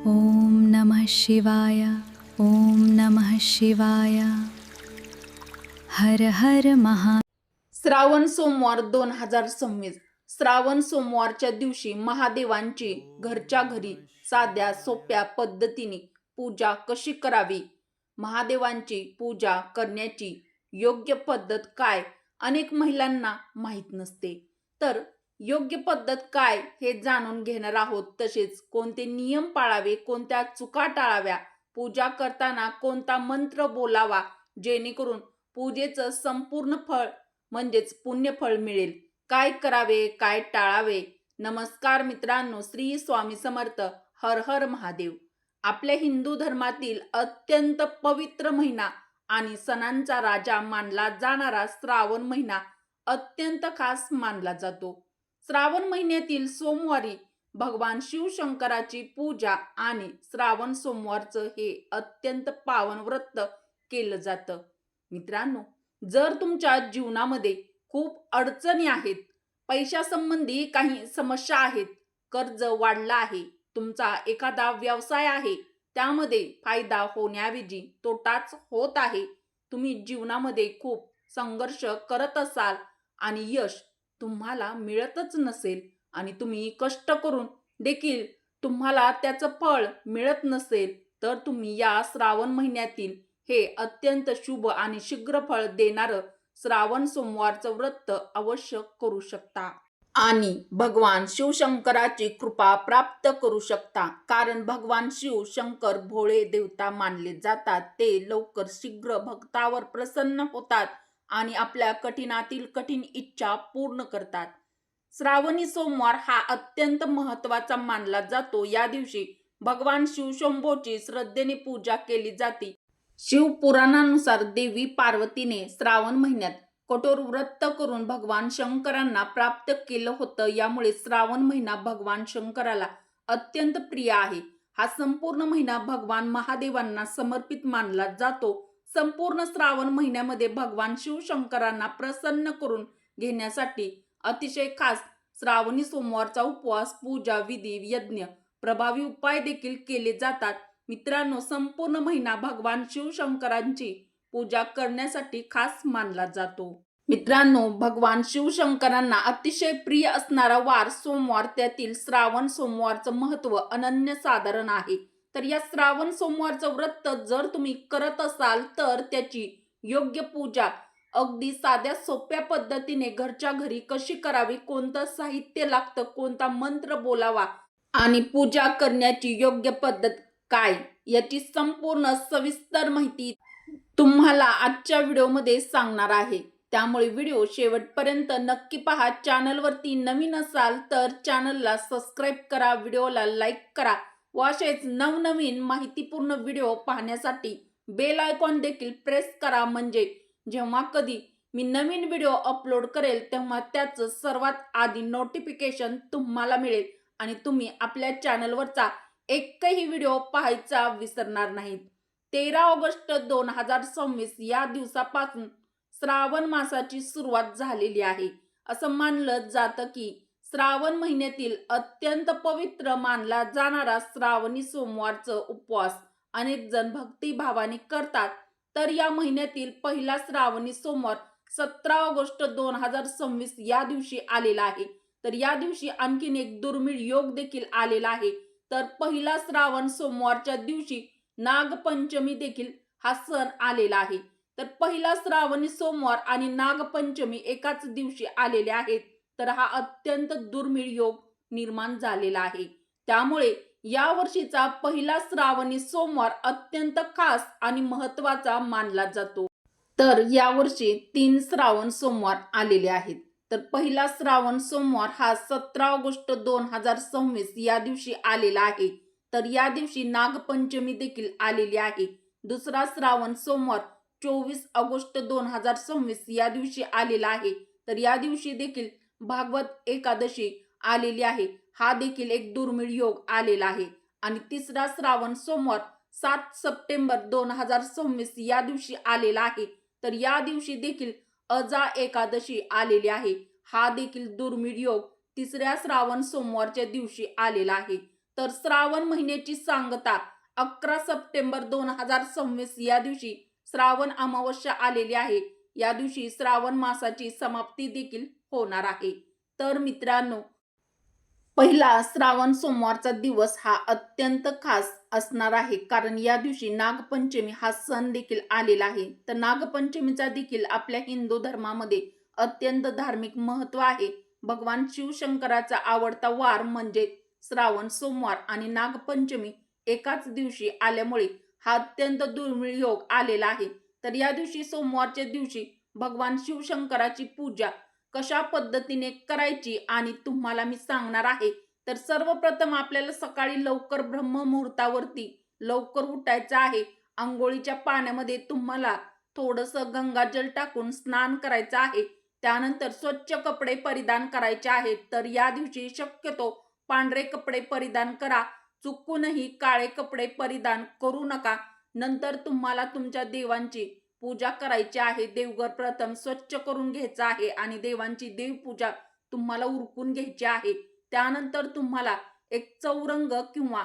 ओम नमः शिवाय। ओम नमः शिवाय। हर हर महा। श्रावण सोमवार 2026। श्रावण सोमवारच्या दिवशी महादेवांची घरच्या घरी साध्या सोप्या पद्धतीने पूजा कशी करावी, महादेवांची पूजा करण्याची योग्य पद्धत काय, अनेक महिलांना माहीत नसते. तर योग्य पद्धत काय हे जाणून घेणार आहोत. तसेच कोणते नियम पाळावे, कोणत्या चुका टाळाव्या, पूजा करताना कोणता मंत्र बोलावा जेणेकरून पूजेचं संपूर्ण फळ म्हणजेच पुण्यफळ मिळेल, काय करावे, काय टाळावे. नमस्कार मित्रांनो, श्री स्वामी समर्थ. हर हर महादेव. आपल्या हिंदू धर्मातील अत्यंत पवित्र महिना आणि सणांचा राजा मानला जाणारा श्रावण महिना अत्यंत खास मानला जातो. श्रावण महिन्यातील सोमवारी भगवान शिवशंकराची पूजा आणि श्रावण सोमवारचं हे अत्यंत पावन व्रत केलं जातं. मित्रांनो, जर तुमच्या जीवनामध्ये खूप अडचणी आहेत, पैशासंबंधी काही समस्या आहेत, कर्ज वाढलं आहे, तुमचा एखादा व्यवसाय आहे त्यामध्ये फायदा होण्याऐवजी तोटाच होत आहे, तुम्ही जीवनामध्ये खूप संघर्ष करत असाल आणि यश तुम्हाला मिळतच नसेल आणि तुम्ही कष्ट करून देखील तुम्हाला त्याचं फळ मिळत नसेल, तर तुम्ही या श्रावण महिन्यातील हे अत्यंत शुभ आणि शीघ्र फळ देणारं श्रावण सोमवारचं व्रत अवश्य करू शकता आणि भगवान शिवशंकराची कृपा प्राप्त करू शकता. कारण भगवान शिव शंकर भोळे देवता मानले जातात. ते लवकर शीघ्र भक्तावर प्रसन्न होतात आणि आपल्या कठीणातील कठीण इच्छा पूर्ण करतात. श्रावणी सोमवार हा अत्यंत महत्वाचा मानला जातो. या दिवशी भगवान शिवशंभोची श्रद्धेने पूजा केली जाते. शिवपुराणानुसार देवी पार्वतीने श्रावण महिन्यात कठोर व्रत करून भगवान शंकरांना प्राप्त केलं होतं. यामुळे श्रावण महिना भगवान शंकराला अत्यंत प्रिय आहे. हा संपूर्ण महिना भगवान महादेवांना समर्पित मानला जातो. संपूर्ण श्रावण महिन्यामध्ये भगवान शिवशंकरांना प्रसन्न करून घेण्यासाठी अतिशय खास श्रावणी सोमवारचा उपवास, पूजा, विधी, यज्ञ, प्रभावी उपाय देखील केले जातात. मित्रांनो, संपूर्ण महिना भगवान शिवशंकरांची पूजा करण्यासाठी खास मानला जातो. मित्रांनो, भगवान शिवशंकरांना अतिशय प्रिय असणारा वार सोमवार, त्यातील श्रावण सोमवारचं महत्व अनन्यसाधारण आहे. तर या श्रावण सोमवारचं व्रत जर तुम्ही करत असाल तर त्याची योग्य पूजा अगदी साध्या सोप्या पद्धतीने घरच्या घरी कशी करावी, कोणतं साहित्य लागतं, कोणता मंत्र बोलावा आणि पूजा करण्याची योग्य पद्धत काय, याची संपूर्ण सविस्तर माहिती तुम्हाला आजच्या व्हिडिओमध्ये सांगणार आहे. त्यामुळे व्हिडिओ शेवटपर्यंत नक्की पहा. चॅनलवरती नवीन असाल तर चॅनलला सबस्क्राईब करा, व्हिडिओला लाईक करा व असेच नवनवीन माहितीपूर्ण व्हिडिओ पाहण्यासाठी बेल आयकॉन देखील प्रेस करा. म्हणजे जेव्हा कधी मी नवीन व्हिडिओ अपलोड करेल तेव्हा त्याचं सर्वात आधी नोटिफिकेशन तुम्हाला मिळेल आणि तुम्ही आपल्या चॅनलवरचा एकही व्हिडिओ पाहायचा विसरणार नाहीत. 13 ऑगस्ट 2026 या दिवसापासून श्रावण मासाची सुरुवात झालेली आहे. असं मानलं जातं की श्रावण महिन्यातील अत्यंत पवित्र मानला जाणारा श्रावणी सोमवारचं उपवास अनेक जण भक्तिभावाने करतात. तर या महिन्यातील पहिला श्रावणी सोमवार 17 ऑगस्ट 2026 या दिवशी आलेला आहे. तर या दिवशी आणखीन एक दुर्मिळ योग देखील आलेला आहे. तर पहिला श्रावण सोमवारच्या दिवशी नागपंचमी देखील हा सण आलेला आहे. तर पहिला श्रावणी सोमवार आणि नागपंचमी एकाच दिवशी आलेले आहेत. तर हा अत्यंत दुर्मिळ योग निर्माण झालेला आहे. त्यामुळे या वर्षीचा पहिला श्रावणी सोमवार अत्यंत खास आणि महत्वाचा मानला जातो. तर यावर्षी 3 श्रावण सोमवार आलेले आहेत. तर पहिला श्रावण सोमवार हा 17 ऑगस्ट 2026 या दिवशी आलेला आहे. तर या दिवशी नागपंचमी देखील आलेली आहे. दुसरा श्रावण सोमवार 24 ऑगस्ट 2026 या दिवशी आलेला आहे. तर या दिवशी देखील भागवत एकादशी आलेली आहे. हा देखील एक दुर्मिळ योग आलेला आहे. आणि तिसरा श्रावण सोमवार 7 सप्टेंबर 2026 या दिवशी आलेला आहे. तर या दिवशी देखील अजा एकादशी आलेली आहे. हा देखील दुर्मिळ योग तिसऱ्या श्रावण सोमवारच्या दिवशी आलेला आहे. तर श्रावण महिन्याची सांगता 11 सप्टेंबर 2026 या दिवशी श्रावण अमावस्या आलेली आहे. या दिवशी श्रावण मासाची समाप्ती देखील होणार आहे. तर मित्रांनो, पहिला श्रावण सोमवारचा दिवस हा अत्यंत खास असणार आहे, कारण या दिवशी नागपंचमी हा सण देखील आलेला आहे. तर नागपंचमीचा देखील आपल्या हिंदू धर्मामध्ये अत्यंत धार्मिक महत्व आहे. भगवान शिवशंकराचा आवडता वार म्हणजे श्रावण सोमवार आणि नागपंचमी एकाच दिवशी आल्यामुळे हा अत्यंत दुर्मिळ योग आलेला आहे. तर या दिवशी सोमवारच्या दिवशी भगवान शिवशंकराची पूजा कशा पद्धतीने करायची आणि तुम्हाला मी सांगणार आहे. तर सर्वप्रथम आपल्याला सकाळी लवकर ब्रह्ममुहूर्तावरती लवकर उठायचं आहे. अंघोळीच्या पाण्यामध्ये तुम्हाला थोडंसं गंगाजल टाकून स्नान करायचं आहे. त्यानंतर स्वच्छ कपडे परिधान करायचे आहेत. तर या दिवशी शक्यतो पांढरे कपडे परिधान करा. चुकूनही काळे कपडे परिधान करू नका. नंतर तुम्हाला तुमच्या देवांची पूजा करायची आहे. देवघर प्रथम स्वच्छ करून घ्यायचं आहे आणि देवांची देवपूजा तुम्हाला उरकून घ्यायची आहे. त्यानंतर तुम्हाला एक चौरंग किंवा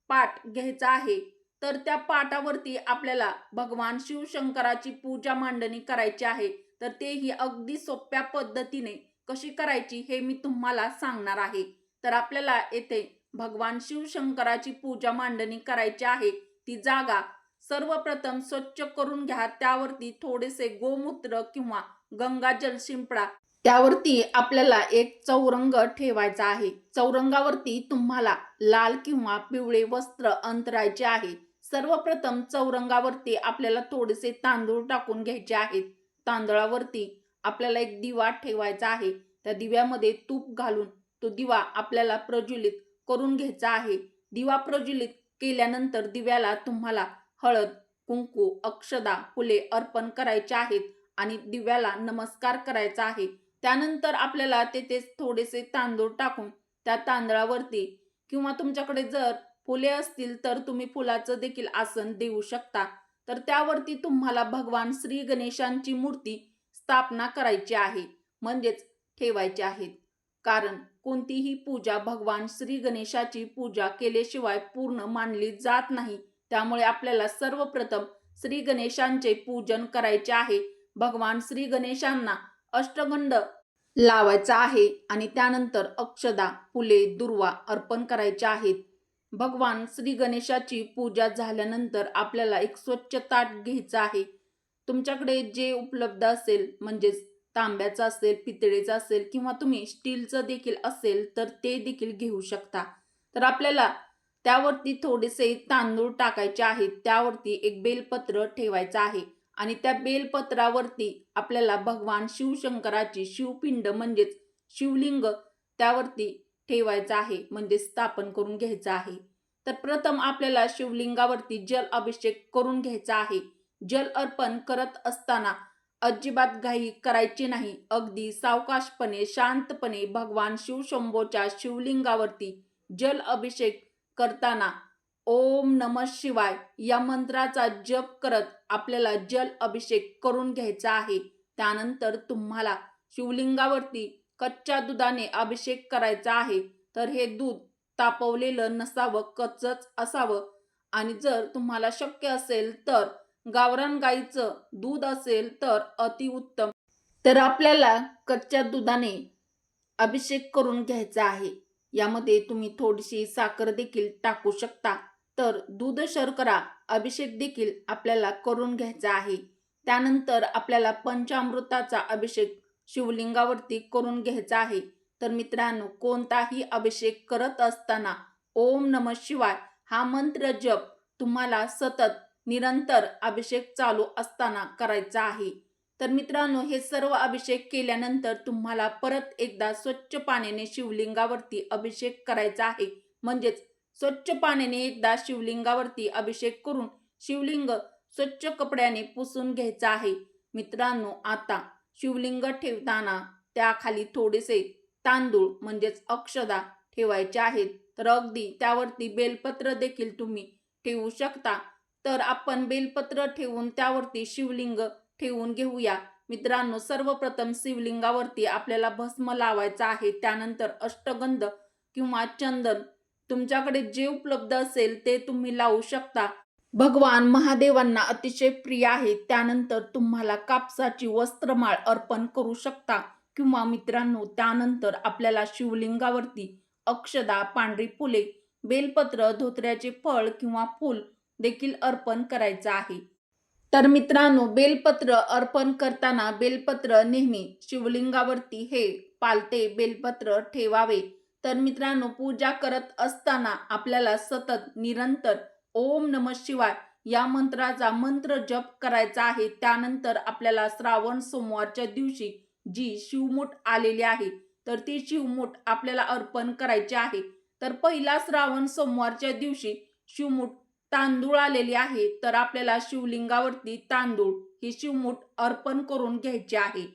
पाट घ्यायचा आहे. तर त्या पाटावरती आपल्याला भगवान शिवशंकराची पूजा मांडणी करायची आहे. तर तेही अगदी सोप्या पद्धतीने कशी करायची हे मी तुम्हाला सांगणार आहे. तर आपल्याला येथे भगवान शिवशंकराची पूजा मांडणी करायची आहे. ती जागा सर्वप्रथम स्वच्छ करून घ्या. त्यावरती थोडेसे गोमूत्र किंवा गंगाजल शिंपडा. त्यावरती आपल्याला एक चौरंग ठेवायचा आहे. चौरंगावरती तुम्हाला लाल किंवा पिवळे वस्त्र अंतरायचे आहे. सर्वप्रथम चौरंगावरती आपल्याला थोडेसे तांदूळ टाकून घ्यायचे आहेत. तांदळावरती आपल्याला एक दिवा ठेवायचा आहे. त्या दिव्यामध्ये तूप घालून तो दिवा आपल्याला प्रज्वलित करून घ्यायचा आहे. दिवा प्रज्वलित केल्यानंतर दिव्याला तुम्हाला हळद, कुंकू, अक्षदा, फुले अर्पण करायचे आहेत आणि दिव्याला नमस्कार करायचा आहे. त्यानंतर आपल्याला तेथे थोडेसे तांदूळ टाकून त्या तांदळावरती किंवा तुमच्याकडे जर फुले असतील तर तुम्ही फुलाचं देखील आसन देऊ शकता. तर त्यावरती तुम्हाला भगवान श्री गणेशांची मूर्ती स्थापना करायची आहे, म्हणजेच ठेवायची आहेत. कारण कोणतीही पूजा भगवान श्री गणेशाची पूजा केल्याशिवाय पूर्ण मानली जात नाही. त्यामुळे आपल्याला सर्वप्रथम श्री गणेशांचे पूजन करायचे आहे. भगवान श्री गणेशांना अष्टगंध लावायचा आहे आणि त्यानंतर अक्षदा, फुले, दुर्वा अर्पण करायचे आहेत. भगवान श्री गणेशाची पूजा झाल्यानंतर आपल्याला एक स्वच्छ ताट घ्यायचं आहे. तुमच्याकडे जे उपलब्ध असेल, म्हणजेच तांब्याचं असेल, पितळेचं असेल किंवा तुम्ही स्टीलचं देखील असेल तर ते देखील घेऊ शकता. तर आपल्याला त्यावरती थोडेसे तांदूळ टाकायचे आहेत. त्यावरती एक बेलपत्र ठेवायचं आहे आणि त्या बेलपत्रावरती आपल्याला भगवान शिवशंकराची शिवपिंड म्हणजेच शिवलिंग त्यावरती ठेवायचं आहे, म्हणजे स्थापन करून घ्यायचं आहे. तर प्रथम आपल्याला शिवलिंगावरती जल अभिषेक करून घ्यायचा आहे. जल अर्पण करत असताना अजिबात घाई करायची नाही. अगदी सावकाशपणे शांतपणे भगवान शिवशंभोच्या शिवलिंगावरती जल अभिषेक करताना ओम नमः शिवाय या मंत्राचा जप करत आपल्याला जल अभिषेक करून घ्यायचा आहे. त्यानंतर तुम्हाला शिवलिंगावरती कच्च्या दुधाने अभिषेक करायचा आहे. तर हे दूध तापवलेलं नसावं, कच्चच असावं आणि जर तुम्हाला शक्य असेल तर गावरान गाईचं दूध असेल तर अतिउत्तम. तर आपल्याला कच्च्या दुधाने अभिषेक करून घ्यायचा आहे. यामध्ये तुम्ही थोडीशी साखर देखील टाकू शकता. तर दूध शर्करा अभिषेक देखील आपल्याला करून घ्यायचा आहे. त्यानंतर आपल्याला पंचामृताचा अभिषेक शिवलिंगावरती करून घ्यायचा आहे. तर मित्रांनो, कोणताही अभिषेक करत असताना ओम नमः शिवाय हा मंत्र जप तुम्हाला सतत निरंतर अभिषेक चालू असताना करायचा आहे. तर मित्रांनो, हे सर्व अभिषेक केल्यानंतर तुम्हाला परत एकदा स्वच्छ पाण्याने शिवलिंगावरती अभिषेक करायचा आहे. म्हणजेच स्वच्छ पाण्याने एकदा शिवलिंगावरती अभिषेक करून शिवलिंग स्वच्छ कपड्याने पुसून घ्यायचं आहे. मित्रांनो, आता शिवलिंग ठेवताना त्याखाली थोडेसे तांदूळ म्हणजेच अक्षदा ठेवायचे आहेत. तर अगदी त्यावरती बेलपत्र देखील तुम्ही ठेवू शकता. तर आपण बेलपत्र ठेवून त्यावरती शिवलिंग ठेवून घेऊया. मित्रांनो, सर्वप्रथम शिवलिंगावरती आपल्याला भस्म लावायचा आहे. त्यानंतर अष्टगंध किंवा चंदन तुमच्याकडे जे उपलब्ध असेल ते तुम्ही लावू शकता. भगवान महादेवांना अतिशय प्रिय आहे. त्यानंतर तुम्हाला कापसाची वस्त्रमाळ अर्पण करू शकता किंवा मित्रांनो त्यानंतर आपल्याला शिवलिंगावरती अक्षदा, पांढरी फुले, बेलपत्र, धोत्र्याचे फळ किंवा फूल देखील अर्पण करायचं आहे. तर मित्रांनो बेलपत्र अर्पण करताना बेलपत्र नेहमी शिवलिंगावरती हे पालते बेलपत्र ठेवावे. तर मित्रांनो पूजा करत असताना आपल्याला सतत निरंतर ओम नमः शिवाय या मंत्राचा मंत्र जप करायचा आहे. त्यानंतर आपल्याला श्रावण सोमवारच्या दिवशी जी शिवमूठ आलेली आहे तर ती शिवमूठ आपल्याला अर्पण करायची आहे. तर पहिला श्रावण सोमवारच्या दिवशी शिवमूठ तांदूळ आलेली आहे तर आपल्याला शिवलिंगावरती तांदूळ ही शिवमूठ अर्पण करून घ्यायची आहे.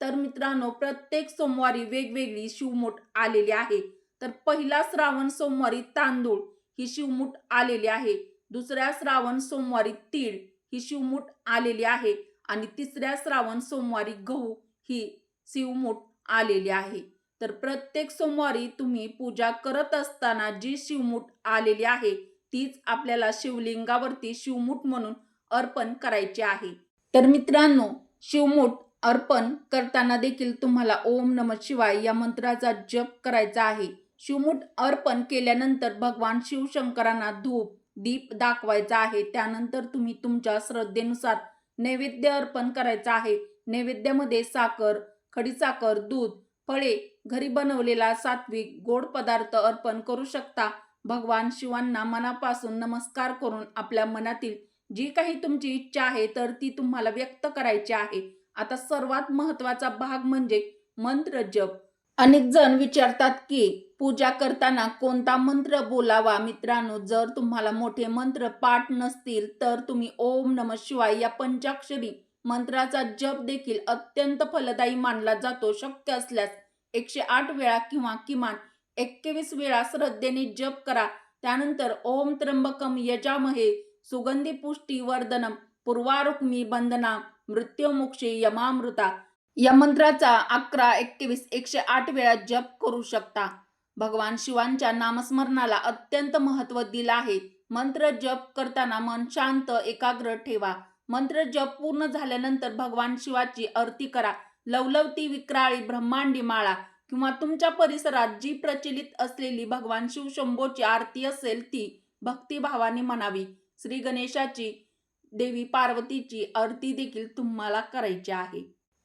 तर मित्रांनो प्रत्येक सोमवारी वेगवेगळी शिवमूठ आलेली आहे. तर पहिला श्रावण सोमवारी तांदूळ ही शिवमूठ आलेली आहे. दुसऱ्या श्रावण सोमवारी तीळ ही शिवमूठ आलेली आहे आणि तिसऱ्या श्रावण सोमवारी गहू ही शिवमूठ आलेली आहे. तर प्रत्येक सोमवारी तुम्ही पूजा करत असताना जी शिवमूठ आलेली आहे तीच आपल्याला शिवलिंगावरती शिवमूठ म्हणून अर्पण करायची आहे. तर मित्रांनो शिवमूठ अर्पण करताना देखील तुम्हाला ओम नमः शिवाय या मंत्राचा जप करायचा आहे. शिवमूठ अर्पण केल्यानंतर भगवान शिवशंकरांना धूप दीप दाखवायचा आहे. त्यानंतर तुम्ही तुमच्या श्रद्धेनुसार नैवेद्य अर्पण करायचा आहे. नैवेद्यामध्ये साखर, खडीसाखर, दूध, फळे, घरी बनवलेला सात्विक गोड पदार्थ अर्पण करू शकता. भगवान शिवांना मनापासून नमस्कार करून आपल्या मनातील जी काही तुमची इच्छा आहे तर ती तुम्हाला व्यक्त करायची आहे. आता सर्वात महत्वाचा भाग म्हणजे मंत्र जप. अनेक जण विचारतात की पूजा करताना कोणता मंत्र बोलावा. मित्रांनो जर तुम्हाला मोठे मंत्र पाठ नसतील तर तुम्ही ओम नमः शिवाय या पंचाक्षरी मंत्राचा जप देखील अत्यंत फलदायी मानला जातो. शक्य असल्यास 108 वेळा किंवा किमान 21 वेळा श्रद्धेने जप करा. त्यानंतर ओम त्र्यंबकम यजामहे सुगंधी पुष्टी वर्धनम पूर्वारुक्मी बंधना मृत्युमुक्षी यमामृता या मंत्राचा 11, 21, 108 वेळा जप करू शकता. भगवान शिवांच्या नामस्मरणाला अत्यंत महत्त्व दिलं आहे. मंत्र जप करताना मन शांत एकाग्र ठेवा. मंत्र जप पूर्ण झाल्यानंतर भगवान शिवाची आरती करा. लवलवती विक्राळी ब्रह्मांडी माळा किंवा तुमच्या परिसरात जी प्रचलित असलेली भगवान शिव शंभोची आरती असेल ती भक्तिभावाने म्हणावी. श्री गणेशाची, देवी पार्वतीची आरती देखील तुम्हाला करायची आहे.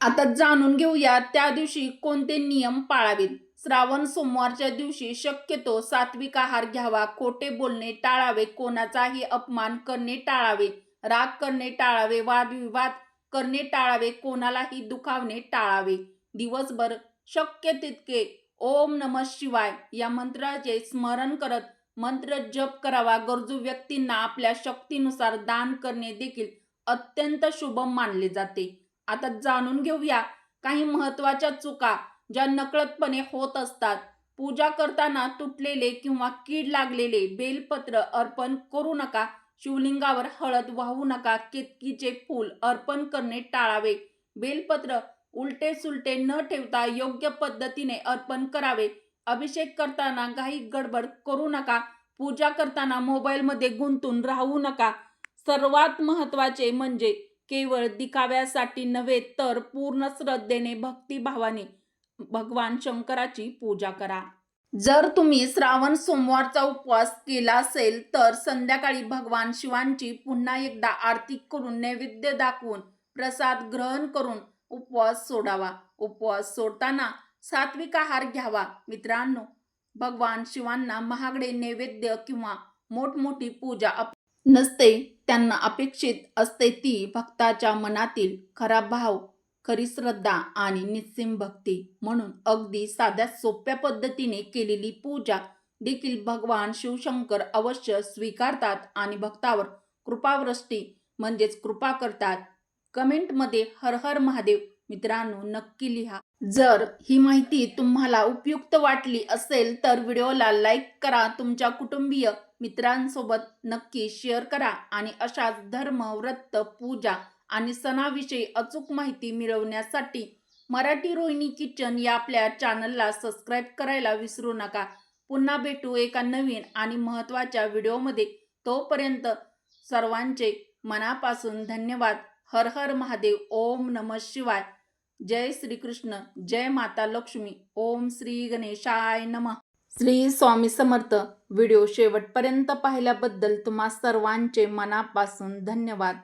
आता जाणून घेऊया त्या दिवशी कोणते नियम पाळावेत. श्रावण सोमवारच्या दिवशी शक्यतो सात्विक आहार घ्यावा. खोटे बोलणे टाळावे. कोणाचाही अपमान करणे टाळावे. राग करणे टाळावे. वादविवाद करणे टाळावे. कोणालाही दुखावणे टाळावे. दिवसभर शक्य तितके ओम नमः शिवाय या मंत्राचे स्मरण करत मंत्र जप करावा. गरजू व्यक्तींना आपल्या शक्तीनुसार दान करणे देखील अत्यंत शुभ मानले जाते. आता जाणून घेऊया काही महत्त्वाच्या चुका ज्या नकळतपणे होत असतात. पूजा करताना तुटलेले किंवा कीड लागलेले बेलपत्र अर्पण करू नका. शिवलिंगावर हळद वाहू नका. केतकीचे फूल अर्पण करणे टाळावे. बेलपत्र उलटे सुलटे न ठेवता योग्य पद्धतीने अर्पण करावे. अभिषेक करताना घाई गडबड करू नका. पूजा करताना मोबाईलमध्ये गुंतून राहू नका. सर्वात महत्त्वाचे म्हणजे केवळ दिखाव्यासाठी नव्हे तर पूर्ण श्रद्धेने भक्तिभावाने भगवान शंकराची पूजा करा. जर तुम्ही श्रावण सोमवारचा उपवास केला असेल तर संध्याकाळी भगवान शिवांची पुन्हा एकदा आरती करून नैवेद्य दाखवून प्रसाद ग्रहण करून उपवास सोडावा. उपवास सोडताना सात्विक आहार घ्यावा. मित्रांनो भगवान शिवांना महागडे नैवेद्य किंवा मोठमोठी पूजा नसते. त्यांना अपेक्षित असते ती भक्ताच्या मनातील खरा भाव, खरी श्रद्धा आणि निस्सीम भक्ती. म्हणून अगदी साध्या सोप्या पद्धतीने केलेली पूजा देखील भगवान शिवशंकर अवश्य स्वीकारतात आणि भक्तावर कृपावृष्टी म्हणजेच कृपा करतात. कमेंटमध्ये हर हर महादेव मित्रांनो नक्की लिहा. जर ही माहिती तुम्हाला उपयुक्त वाटली असेल तर व्हिडिओला लाईक करा. तुमच्या कुटुंबीय मित्रांसोबत नक्की शेअर करा आणि अशाच धर्म, व्रत, पूजा आणि सणाविषयी अचूक माहिती मिळवण्यासाठी मराठी रोहिणी किचन या आपल्या चॅनलला सबस्क्राईब करायला विसरू नका. पुन्हा भेटू एका नवीन आणि महत्त्वाच्या व्हिडिओमध्ये. तोपर्यंत सर्वांचे मनापासून धन्यवाद. हर हर महादेव. ओम नमः शिवाय. जय श्रीकृष्ण. जय माता लक्ष्मी. ओम श्री गणेशाय नमः. श्री स्वामी समर्थ. व्हिडिओ शेवटपर्यंत पाहिल्याबद्दल तुम्हा सर्वांचे मनापासून धन्यवाद.